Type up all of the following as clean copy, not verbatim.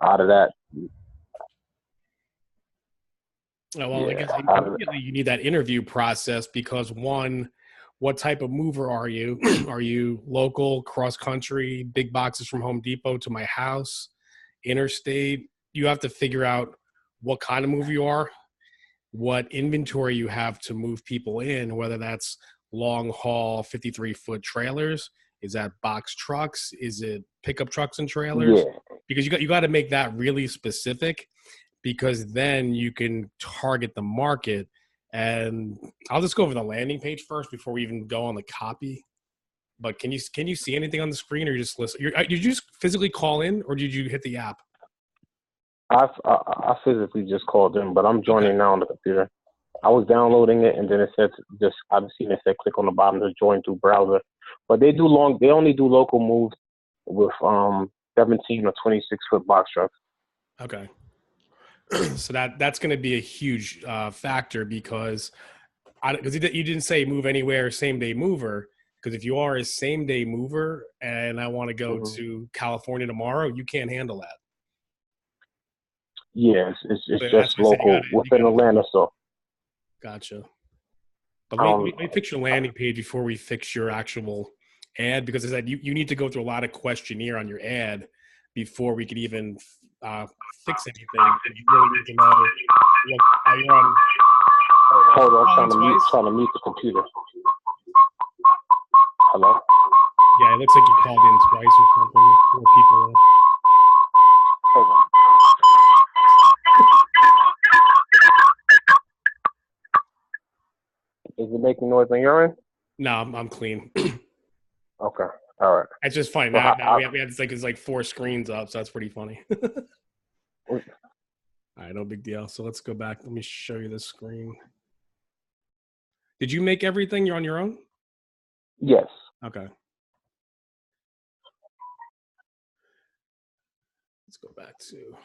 out of that. Oh, well, I Yeah, guess out of immediately you need that interview process because one, what type of mover are you? Are you local, cross country, big boxes from Home Depot to my house, interstate? You have to figure out what kind of mover you are, what inventory you have to move people in, whether that's long haul 53-foot trailers, is that box trucks, is it pickup trucks and trailers? yeah. Because you got to make that really specific because then you can target the market. And I'll just go over the landing page first before we even go on the copy. But can you see anything on the screen, or you just listen? Did you just physically call in, or did you hit the app? I physically just called in, but I'm Okay. joining now on the computer. I was downloading it, and then it said just I've seen it said click on the bottom to join through browser. But they do long. They only do local moves with 17 or 26-foot box trucks. Okay. So that's going to be a huge factor because you didn't say move anywhere, same day mover. Because if you are a same day mover and I want to go Hmm. to California tomorrow, you can't handle that. Yeah, it's But that's just why I said local you within gotta Atlanta. So gotcha. But um, let me fix your landing page before we fix your actual ad because I said you need to go through a lot of questionnaire on your ad before we could even uh, fix anything. You really need to know how you're on. hold on, Calling twice. trying to mute the computer. Hello. Yeah, it looks like you called in twice or something. Four people. Hold on. Is it making noise on your end? No, I'm clean. Okay. All right. It's just funny. So Now we had it's like four screens up, so that's pretty funny. I, All right, no big deal. So let's go back. Let me show you the screen. Did you make everything? You're on your own? yes. Okay. Let's go back to.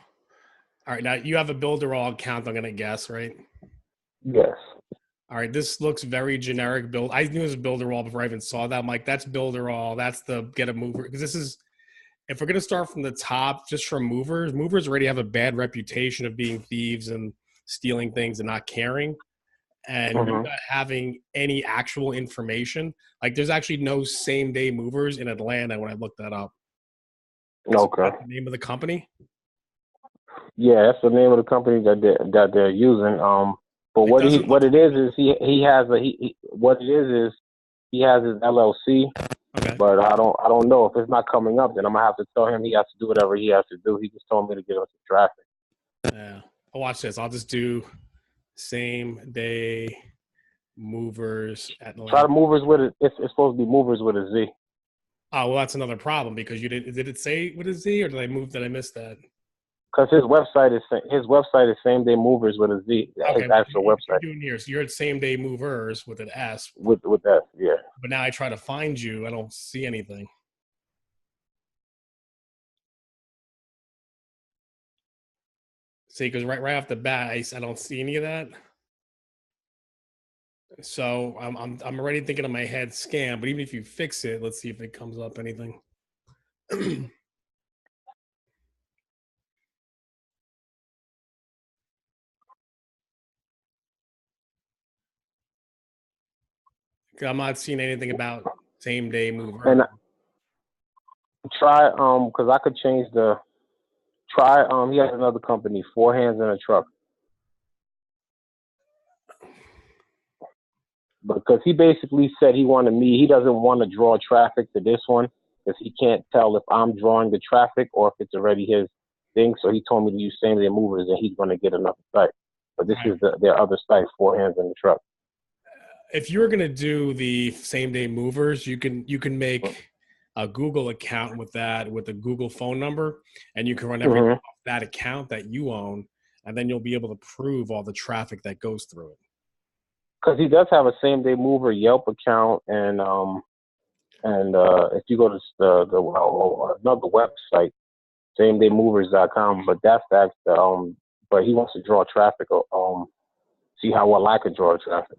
All right, now you have a Builderall account, I'm going to guess, right? Yes. All right, this looks very generic build. I knew it was Builderall before I even saw that. I'm like, that's Builderall. That's the get a mover. Because this is, if we're going to start from the top, just from movers already have a bad reputation of being thieves and stealing things and not caring. And you're Hmm. not having any actual information. Like, there's actually no same day movers in Atlanta when I looked that up. So Okay. that's the name of the company. Yeah, that's the name of the company that they're using. But It doesn't look what it like is he has what it is he has his LLC. okay. But I don't know if it's not coming up. Then I'm gonna have to tell him he has to do whatever he has to do. He just told me to get us some traffic. Yeah. I'll watch this. I'll just do same day movers at Try Atlanta. to movers with it. It's supposed to be movers with a Z. Oh, well, that's another problem because you did it say with a Z or did I miss that? Because his website is same day movers with a Z. His Okay, but actual you're website doing here. So you're at same day movers with an S, with that. Yeah. but now I try to find you. I don't see anything. See, because right off the bat, I don't see any of that. So I'm already thinking in my head scam. But even if you fix it, let's see if it comes up anything. I'm not seeing anything about same day mover. And try because I could change the try he has another company, Four Hands in a Truck. Because he basically said he doesn't want to draw traffic to this one because he can't tell if I'm drawing the traffic or if it's already his thing. So he told me to use same day movers and he's going to get another site. But this Right. is their other site, Four Hands in the Truck. If you're gonna do the same day movers, you can make a Google account with that with a Google phone number, and you can run everything Mm-hmm. off that account that you own, and then you'll be able to prove all the traffic that goes through it. Because he does have a same day mover Yelp account and if you go to another website, samedaymovers.com, but but he wants to draw traffic see how well I could draw traffic.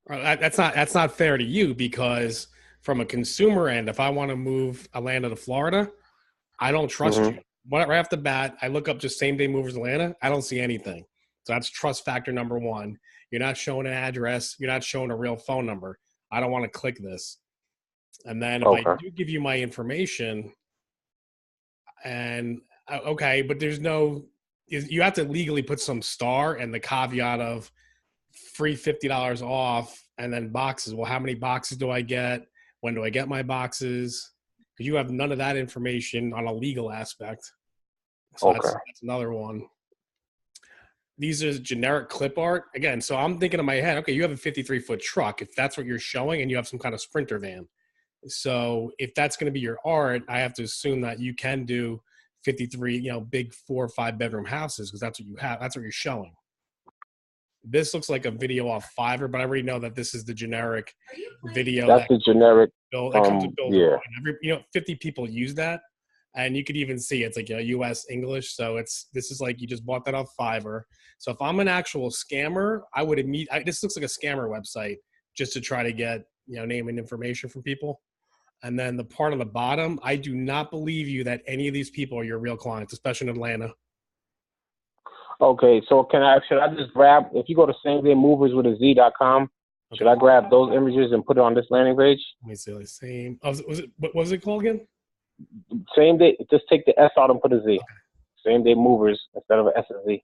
That's not fair to you because from a consumer end, if I want to move Atlanta to Florida, I don't trust Mm-hmm. you right off the bat, I look up just same day movers Atlanta. I don't see anything. So that's trust factor number one. You're not showing an address. You're not showing a real phone number. I don't want to click this. And then if I Okay. do give you my information, and okay, but there's no, you have to legally put some star and the caveat of free $50 off, and then boxes. Well, how many boxes do I get? When do I get my boxes? Because you have none of that information on a legal aspect. So Okay. that's another one. These are generic clip art. Again, so I'm thinking in my head, okay, you have a 53-foot truck. If that's what you're showing, and you have some kind of Sprinter van. So if that's going to be your art, I have to assume that you can do 53, big 4 or 5 bedroom houses, because that's what you have. That's what you're showing. This looks like a video off Fiverr, but I already know that this is the generic video. That's the generic. That comes with Builder. Yeah. 50 people use that, and you could even see it's like a U.S. English. So this is like you just bought that off Fiverr. So if I'm an actual scammer, I would this looks like a scammer website just to try to get name and information from people. And then the part on the bottom, I do not believe you that any of these people are your real clients, especially in Atlanta. Okay, so should I just grab, if you go to samedaymovers.com, Okay. should I grab those images and put it on this landing page? Let me see. Like same. Oh, what was it called again? Same day, just take the S out and put a Z. Okay. Same day movers instead of an S and Z.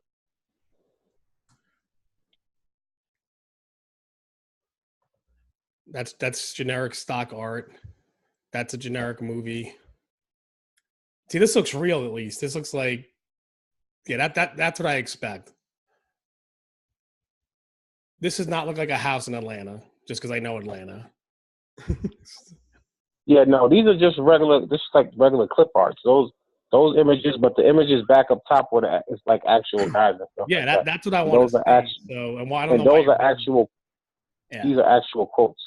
That's generic stock art. That's a generic movie. See, this looks real at least. This looks like, yeah, that's what I expect. This does not look like a house in Atlanta, just because I know Atlanta. Yeah, no, these are just regular clip arts. Those images, but the images back up top where it's like actual guys and stuff. Yeah, like that's what I want to see. Those are actual. Yeah. These are actual quotes.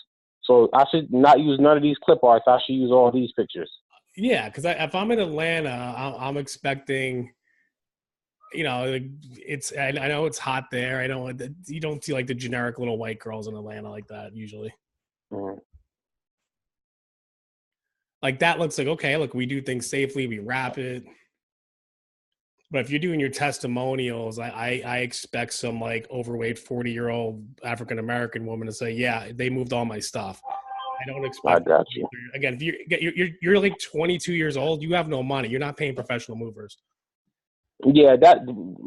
So I should not use none of these clip arts. I should use all these pictures. Yeah, because if I'm in Atlanta, I'm expecting, I know it's hot there. I know you don't see like the generic little white girls in Atlanta like that usually. Mm-hmm. Like that looks like, okay, look, we do things safely, we wrap it. But if you're doing your testimonials, I expect some like overweight 40-year-old African-American woman to say, yeah, they moved all my stuff. I don't expect. I got you. Again, if you're like 22 years old, you have no money. You're not paying professional movers. Yeah, this was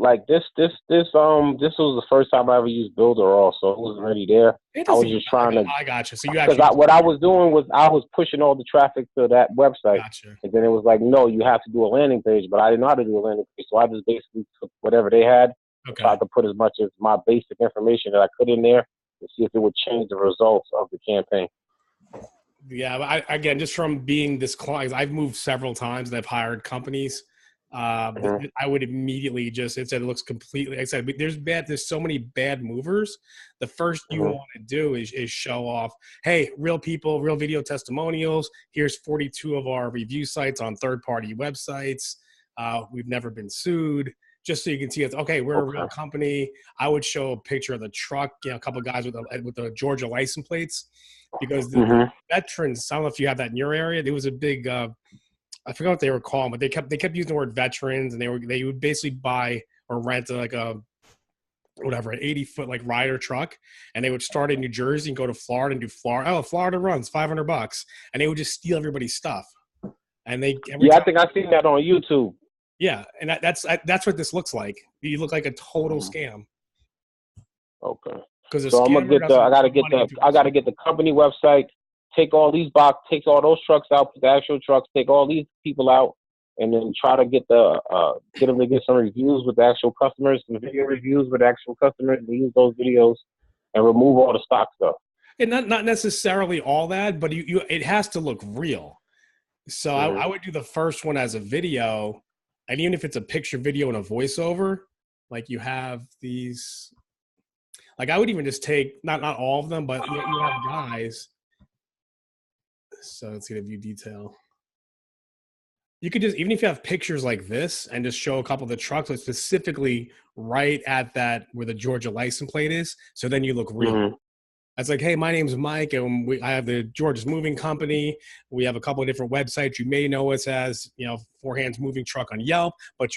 the first time I ever used Builder. Also, it wasn't already there. I was just trying to. I got you. So you actually what I was doing was I was pushing all the traffic to that website, gotcha. And then it was like, no, you have to do a landing page, but I didn't know how to do a landing page, so I just basically took whatever they had, tried to put as much as my basic information that I could in there to see if it would change the results of the campaign. Yeah, again, just from being this client, I've moved several times and I've hired companies. I would immediately it said it looks completely. I said there's so many bad movers. The first you want to do is show off, hey, real people, real video testimonials. Here's 42 of our review sites on third-party websites. We've never been sued. Just so you can see it's okay. We're a real company. I would show a picture of the truck. A couple of guys with the Georgia license plates, because the veterans. I don't know if you have that in your area. There was a big. I forgot what they were called, but they kept using the word veterans, and they would basically buy or rent like an 80-foot like Ryder truck, and they would start in New Jersey and go to Florida and do Florida. Oh, Florida runs $500, and they would just steal everybody's stuff. And I think I've seen that on YouTube. Yeah, and that's what this looks like. You look like a total scam. Okay. Because so I'm gonna get I gotta get the company website. Take all these all those trucks out, put the actual trucks, take all these people out, and then try to get them to get some reviews with the actual customers, some video reviews with actual customers, and use those videos and remove all the stock stuff. And not necessarily all that, but it has to look real. So I would do the first one as a video, and even if it's a picture, video, and a voiceover, like you have these. Like I would even just take not all of them, but you have guys. So let's get a view detail. You could just, even if you have pictures like this and just show a couple of the trucks, like specifically right at that where the Georgia license plate is. So then you look real. It's like, hey, my name's Mike, and I have the George's Moving Company. We have a couple of different websites. You may know us as, Four Hands Moving Truck on Yelp, but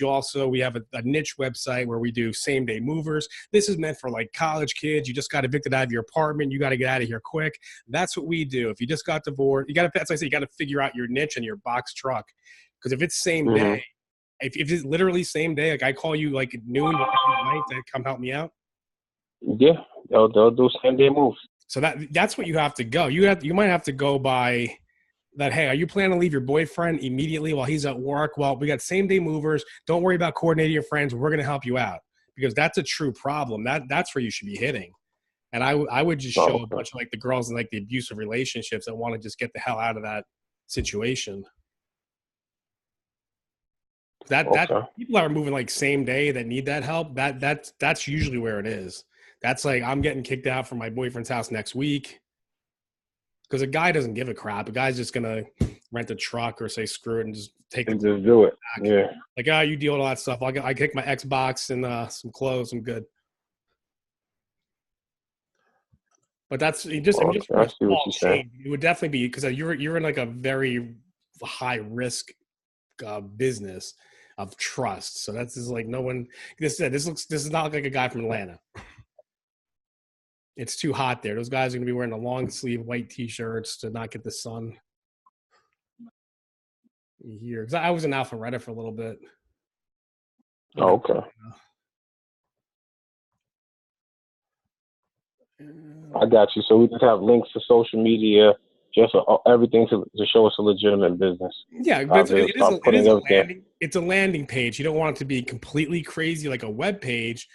we have a niche website where we do same day movers. This is meant for like college kids. You just got evicted out of your apartment. You got to get out of here quick. That's what we do. If you just got divorced, that's like I say, you got to figure out your niche and your box truck. Because if it's same Mm-hmm. day, if it's literally same day, like I call you like at noon night to come help me out. Yeah, they'll do same day moves. So that's what you have to go. You might have to go by that. Hey, are you planning to leave your boyfriend immediately while he's at work? Well, we got same day movers. Don't worry about coordinating your friends. We're going to help you out, because that's a true problem. That's where you should be hitting. And I would just show a bunch of like the girls in like the abusive relationships that want to just get the hell out of that situation. That people are moving like same day that need that help. That's usually where it is. That's like, I'm getting kicked out from my boyfriend's house next week, because a guy doesn't give a crap. A guy's just gonna rent a truck or say screw it and just take it. Just do it. Back. Yeah. Like, you deal with all that stuff. I kick my Xbox and some clothes. I'm good. But that's just for a small change. It would definitely be, because you're in like a very high risk business of trust. So that's just like no one. This is not like a guy from Atlanta. It's too hot there. Those guys are going to be wearing the long sleeve white T-shirts to not get the sun here. Because I was in Alpharetta for a little bit. Oh, okay. I got you. So we just have links to social media, just everything to show us a legitimate business. Yeah, but it's a landing page. You don't want it to be completely crazy like a web page,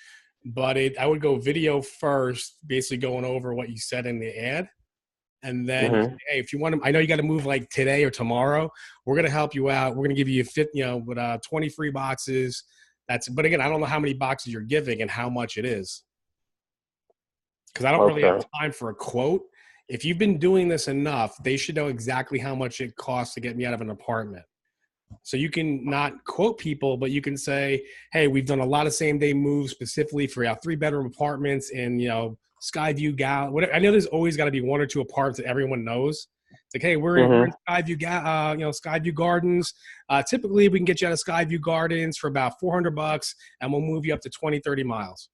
but I would go video first, basically going over what you said in the ad. And then, hey, if you want to, I know you got to move like today or tomorrow. We're going to help you out. We're going to give you 20 free boxes. But again, I don't know how many boxes you're giving and how much it is, because I don't really have time for a quote. If you've been doing this enough, they should know exactly how much it costs to get me out of an apartment. So you can not quote people, but you can say, hey, we've done a lot of same day moves specifically for 3-bedroom apartments in, Skyview Gal. Whatever. I know there's always got to be one or two apartments that everyone knows. It's like, hey, we're in Skyview, Skyview Gardens. Typically we can get you out of Skyview Gardens for about $400 and we'll move you up to 20, 30 miles.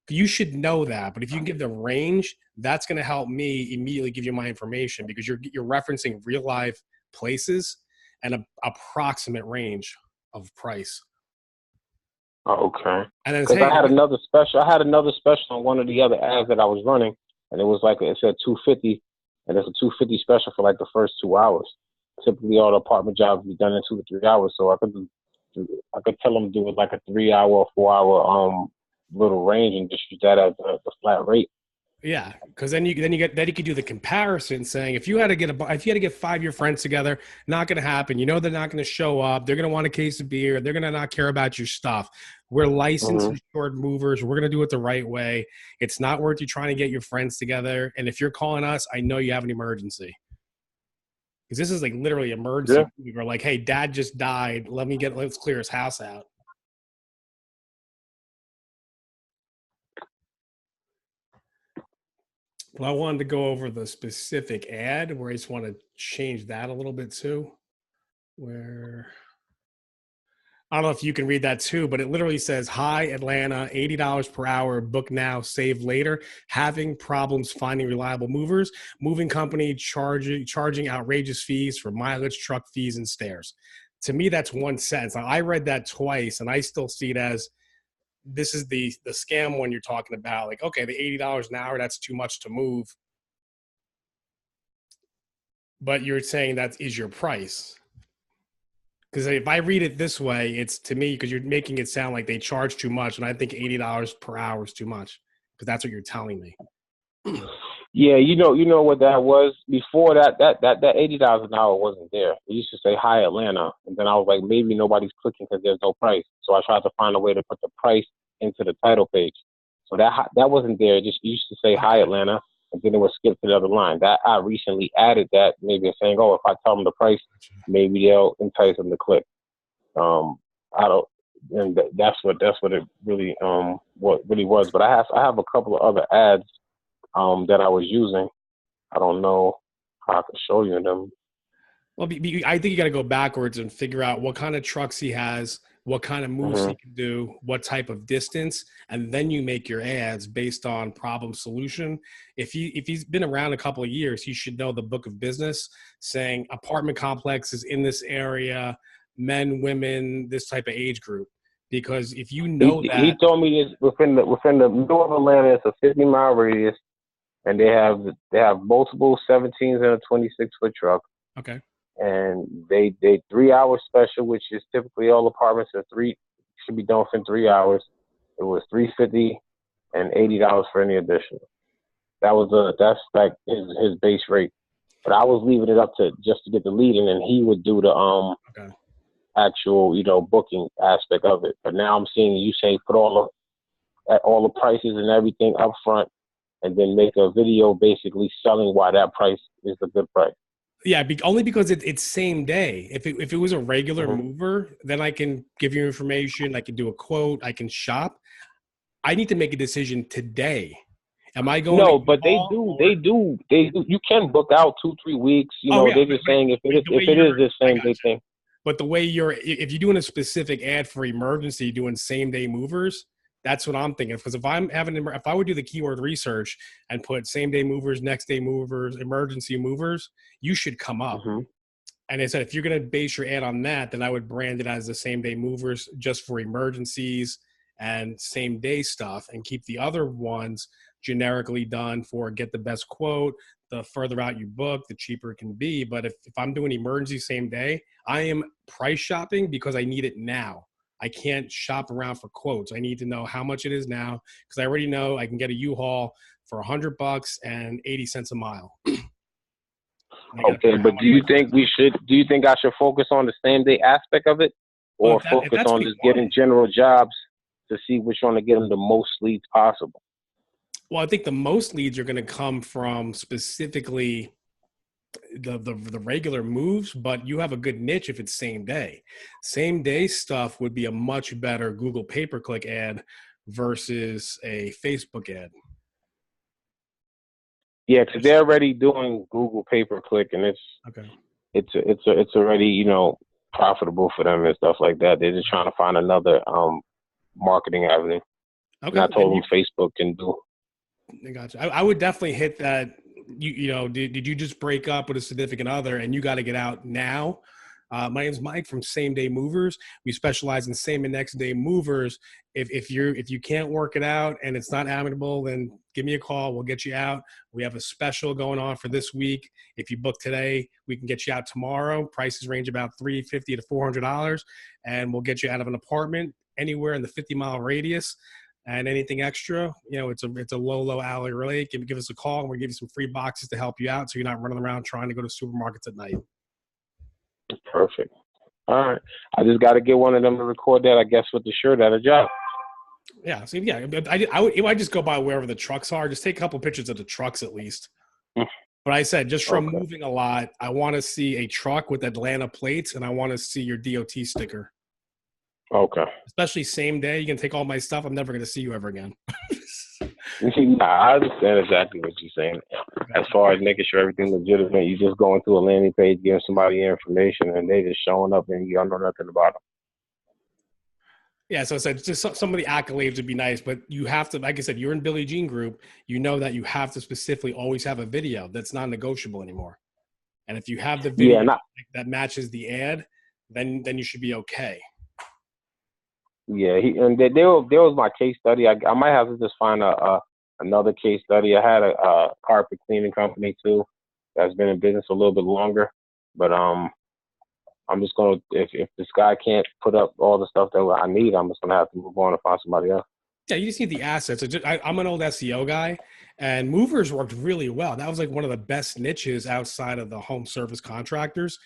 You should know that, but if you can give the range, that's going to help me immediately give you my information, because you're referencing real life places and an approximate range of price. Okay. And then I had another special on one of the other ads that I was running, and it was like it said $250, and it's a $250 special for like the first 2 hours. Typically, all the apartment jobs be done in 2 to 3 hours, so I could tell them to do it like a 3-hour or 4-hour little range and just use that as the flat rate. Yeah, because then you could do the comparison, saying if you had to get 5 of your friends together, not going to happen. You know they're not going to show up. They're going to want a case of beer. They're going to not care about your stuff. We're licensed insured movers. We're going to do it the right way. It's not worth you trying to get your friends together. And if you're calling us, I know you have an emergency. Because this is like literally emergency. Yeah. We're like, hey, dad just died. Let's clear his house out. Well, I wanted to go over the specific ad where I just want to change that a little bit too. Where I don't know if you can read that too, but it literally says, hi, Atlanta, $80 per hour, book now, save later. Having problems finding reliable movers. Moving company charging outrageous fees for mileage, truck fees, and stairs. To me, that's one sentence. Now, I read that twice, and I still see it as, this is the scam one you're talking about. Like, okay, the $80 an hour, that's too much to move. But you're saying that is your price. Because if I read it this way, it's to me, because you're making it sound like they charge too much. And I think $80 per hour is too much, because that's what you're telling me. Yeah, you know what that was before that $80 an hour wasn't there. It used to say hi Atlanta, and then I was like, maybe nobody's clicking because there's no price. So I tried to find a way to put the price into the title page. So that wasn't there. It just used to say hi Atlanta, and then it would skip to the other line. That I recently added that, maybe saying, oh, if I tell them the price, maybe they'll entice them to click. That's what it really what really was. But I have a couple of other ads that I was using. I don't know how I can show you them. Well, I think you got to go backwards and figure out what kind of trucks he has, what kind of moves Hmm. he can do, what type of distance, and then you make your ads based on problem solution. If he's been around a couple of years, he should know the book of business saying apartment complexes in this area, men, women, this type of age group. Because if you know He that, told me this within the middle of Atlanta. It's a 50-mile radius, and they have multiple 17s and a 26-foot truck, okay, and they 3 hour special, which is typically all apartments are three should be done within 3 hours. It was $350 and $80 for any additional. That's like his base rate. But I was leaving it up to just to get the lead in, and he would do the okay. actual booking aspect of it. But now I'm seeing you say put all the prices and everything up front, and then make a video basically selling why that price is a good price. Yeah, only because it's same day. If it was a regular Hmm. mover, then I can give you information. I can do a quote. I can shop. I need to make a decision today. Am I going to No, but they U-Haul do, or? they do, they do. You can book out 2-3 weeks. Oh yeah, They're just saying if but it the way if it is you're, the I same got day you. thing. But the way if you're doing a specific ad for emergency, doing same day movers, that's what I'm thinking. Because if I would do the keyword research and put same day movers, next day movers, emergency movers, you should come up. Hmm. And they said, if you're going to base your ad on that, then I would brand it as the same day movers just for emergencies and same day stuff, and keep the other ones generically done for get the best quote. The further out you book, the cheaper it can be. But if I'm doing emergency same day, I am price shopping because I need it now. I can't shop around for quotes. I need to know how much it is now because I already know I can get a U-Haul for $100 and 80 cents a mile. And I got to Okay, figure out how but much my truck's worth. do you think I should focus on the same day aspect of it, Well, or if focus that's on what he just getting wanted. general jobs to see which one to get them the most leads possible? Well, I think the most leads are going to come from specifically the regular moves, but you have a good niche if it's same day. Same day stuff would be a much better Google pay-per-click ad versus a Facebook ad. Yeah, because they're already doing Google pay per click, and Okay. it's already profitable for them and stuff like that. They're just trying to find another marketing avenue, and Okay. I told them Facebook can do. I got you. I would definitely hit that. Did you just break up with a significant other and you got to get out now? My name is Mike from Same Day Movers. We specialize in same and next day movers. If you can't work it out and it's not amicable, then give me a call. We'll get you out. We have a special going on for this week. If you book today, we can get you out tomorrow. Prices range about $350 to $400, and we'll get you out of an apartment anywhere in the 50-mile radius. And anything extra, it's a low hourly rate. Give us a call, and we'll give you some free boxes to help you out, so you're not running around trying to go to supermarkets at night. Perfect. All right, I just got to get one of them to record that. I guess with the shirt at a job. Yeah, so yeah, I would just go by wherever the trucks are. Just take a couple pictures of the trucks at least. Mm. But I said, just from Okay. moving a lot, I want to see a truck with Atlanta plates, and I want to see your DOT sticker. Okay. Especially same day, you can take all my stuff. I'm never going to see you ever again. Nah, I understand exactly what you're saying. As far as making sure everything's legitimate, you just going to a landing page, giving somebody your information, and they just showing up, and you don't know nothing about them. Yeah, so I said just some of the accolades would be nice, but you have to, like I said, you're in Billie Jean Group. You know that you have to specifically always have a video that's non-negotiable anymore. And if you have the Yeah, video and that matches the ad, then you should be okay. yeah, there was my case study. I might have to just find another case study. I had a carpet cleaning company too that's been in business a little bit longer, but I'm just gonna if this guy can't put up all the stuff that I need, I'm just gonna have to move on and find somebody else. Yeah, you just need the assets. I'm an old SEO guy, and movers worked really well. That was like one of the best niches outside of the home service contractors,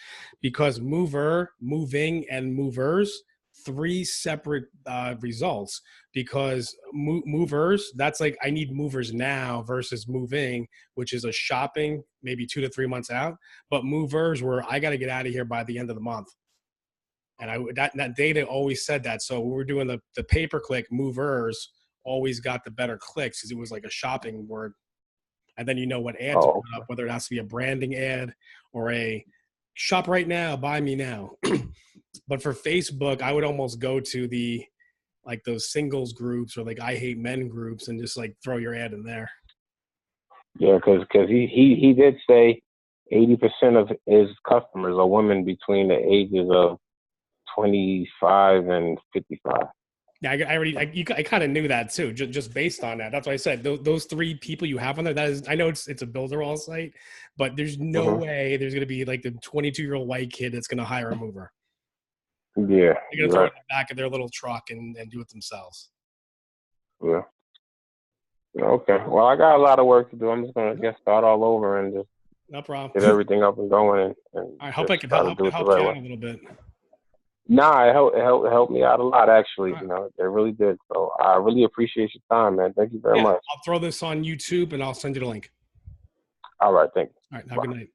because moving, and movers, three separate results. Because movers, that's like I need movers now versus moving, which is a shopping maybe 2 to 3 months out. But movers were I got to get out of here by the end of the month. And that data always said that. So we were doing the pay-per-click movers always got the better clicks because it was like a shopping word. and then you know what ad to Oh, put up, whether it has to be a branding ad or a shop right now, buy me now. But for Facebook, I would almost go to the like those singles groups or like I hate men groups and just like throw your ad in there. yeah, because he did say 80% of his customers are women between the ages of 25 and 55. Yeah, I kind of knew that too, just based on that. That's why I said those three people you have on there. That is, I know it's a builder all site, but there's no Hmm. way there's gonna be like the 22-year-old white kid that's gonna hire a mover. Yeah, They're gonna you're throw it right. in the back of their little truck and do it themselves. Yeah. Okay. Well, I got a lot of work to do. I'm just gonna Yep, get start all over and just no problem. get everything up and going and I hope just I can try to help do it the help right you way. out a little bit. Nah, it helped me out a lot actually. All right, You know, it really did. So I really appreciate your time, man. Thank you very yeah, much. I'll throw this on YouTube and I'll send you the link. All right, thank All right, you. have a Bye. good night.